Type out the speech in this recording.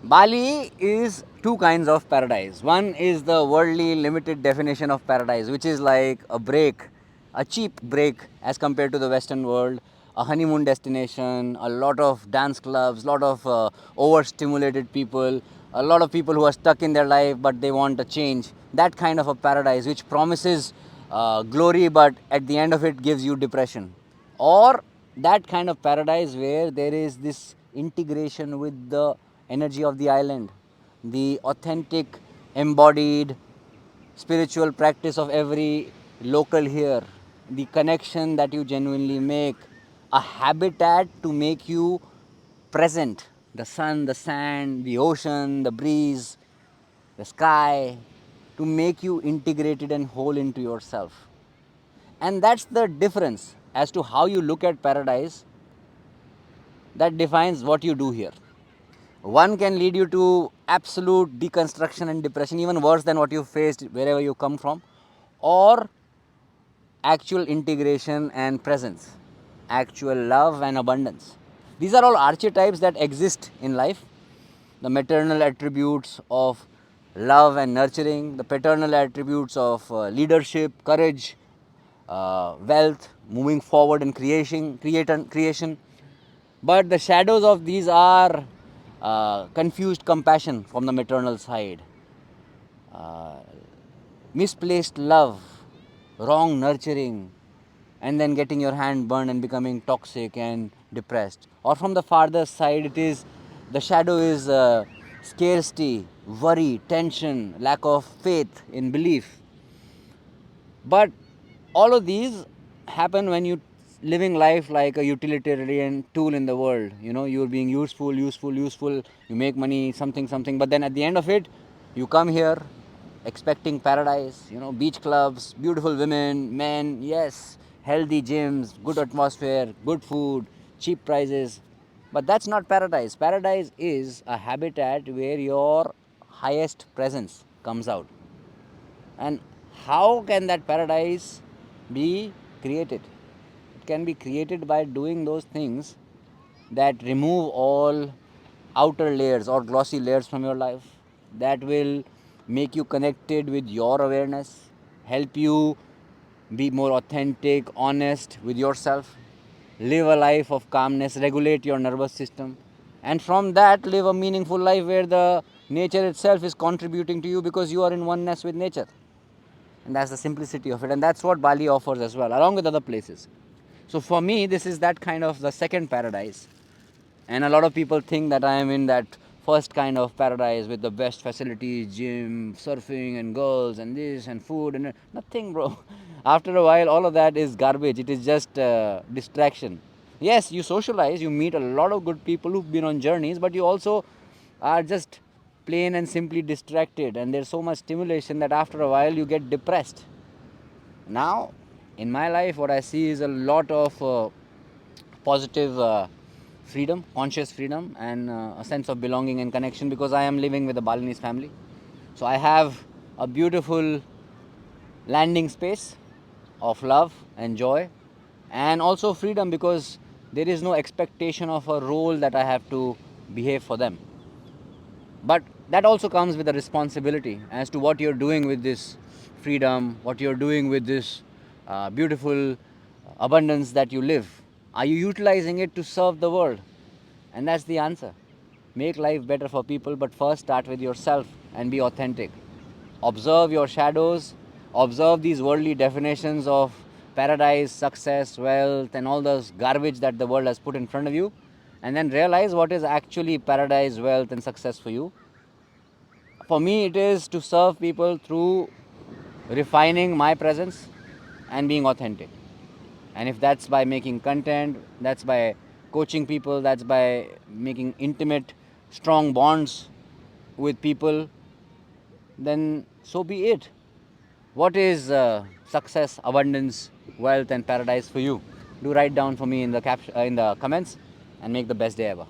Bali is two kinds of paradise. One is the worldly limited definition of paradise, which is like a break, a cheap break as compared to the Western world, a honeymoon destination, a lot of dance clubs, a lot of overstimulated people, a lot of people who are stuck in their life but they want a change. That kind of a paradise which promises glory but at the end of it gives you depression. Or that kind of paradise where there is this integration with the energy of the island, the authentic embodied spiritual practice of every local here, the connection that you genuinely make, a habitat to make you present, the sun, the sand, the ocean, the breeze, the sky, to make you integrated and whole into yourself. And that's the difference as to how you look at paradise that defines what you do here. One can lead you to absolute deconstruction and depression, even worse than what you faced wherever you come from, or actual integration and presence, actual love and abundance. These are all archetypes that exist in life. The maternal attributes of love and nurturing, the paternal attributes of leadership, courage, wealth, moving forward and creation. But the shadows of these are confused compassion from the maternal side, uh, misplaced love, wrong nurturing, and then getting your hand burned and becoming toxic and depressed. Or from the father side, it is the shadow is scarcity, worry, tension, lack of faith in belief. But all of these happen when you living life like a utilitarian tool in the world. You're being useful, you make money, something, but then at the end of it you come here expecting paradise, beach clubs, beautiful women, men, yes, healthy gyms, good atmosphere, good food, cheap prices. But that's not paradise. Paradise is a habitat where your highest presence comes out. And how can that paradise be created? It can be created by doing those things that remove all outer layers or glossy layers from your life, that will make you connected with your awareness, help you be more authentic, honest with yourself, live a life of calmness, regulate your nervous system, and from that live a meaningful life where the nature itself is contributing to you because you are in oneness with nature. And that's the simplicity of it, and that's what Bali offers as well, along with other places. So for me, this is that kind of the second paradise. And a lot of people think that I am in that first kind of paradise with the best facilities, gym, surfing, and girls, and this, and food, and nothing, bro. After a while, all of that is garbage. It is just distraction. Yes, you socialize, you meet a lot of good people who've been on journeys, but you also are just plain and simply distracted, and there's so much stimulation that after a while you get depressed. Now, in my life, what I see is a lot of positive freedom, conscious freedom, and a sense of belonging and connection because I am living with the Balinese family. So I have a beautiful landing space of love and joy, and also freedom because there is no expectation of a role that I have to behave for them. But that also comes with a responsibility as to what you're doing with this freedom, what you're doing with this beautiful abundance that you live. Are you utilizing it to serve the world? And that's the answer. Make life better for people, but first start with yourself and be authentic. Observe your shadows, observe these worldly definitions of paradise, success, wealth, and all those garbage that the world has put in front of you, and then realize what is actually paradise, wealth, and success for you. For me, it is to serve people through refining my presence and being authentic. And if that's by making content, that's by coaching people, that's by making intimate, strong bonds with people, then so be it. What is success, abundance, wealth, and paradise for you? Do write down for me in the comments, and make the best day ever.